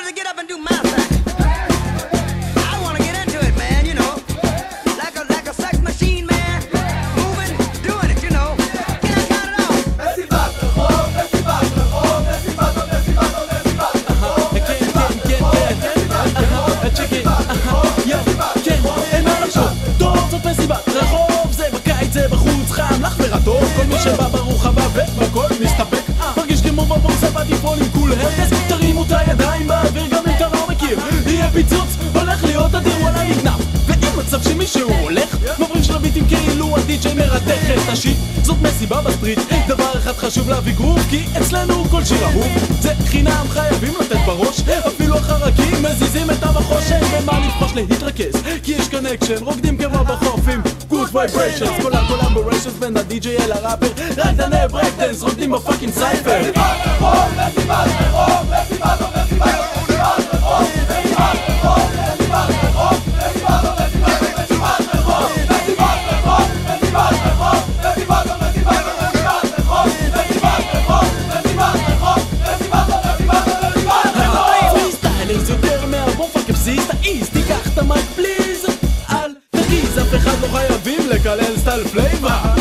to get up and do my thing. I want to get into it, man, you know. Like a sex machine, man. Moving, doing it, you know. Can I count it off? מסיבת רחוב, מסיבת רחוב, מסיבת רחוב, מסיבת רחוב, מסיבת רחוב, אין מה לחשוב, טוב זאת מסיבת רחוב, זה בקיץ, זה בחוץ, חם לך ורטוב, כל מי שבא ברוך הבא ובכל מסתפק, מרגיש כמו בבורסה בטיפול עם כול הרדס, תרימו את הידיים באוויר גם אם אתה לא מכיר, יהיה פיצוץ, הולך להיות אדיר וואלה נגנב, ואין מצב שמישהו הולך, מבריק של הביטים כאילו הדי-ג'יי מרתך את השיט, זאת מסיבה בסטריט, דבר אחד חשוב להביא גרוב, כי אצלנו כל שיר אהוב, זה חינם חייבים לתת בראש, אפילו החרקים מזיזים את המחוש, אין במה לפחוש להתרכז, כי יש קונקשן, רוקדים כמו בחופים, good vibrations, כל הקולמבוריישנס בין הדי-ג'יי אל הראפר, רק דני ברקדנס, רוקדים בפאקינג סייפר. מסיבת רחוב, מסיבת רחוב, מסיבת רחוב, מסיבת רחוב, מסיבת רחוב, מסיבת רחוב, מסיבת רחוב, מסיבת רחוב, מסיבת רחוב, מסיבת רחוב, מסיבת רחוב, מסיבת רחוב, מסיבת רחוב, מסיבת רחוב, מסיבת רחוב. פריסטיילרס יותר מהבומפה כבסיס תאיז, תיקח את המייק פליז, אל תגיז, אף אחד לא חייבים לקלל סטייל פלייבה.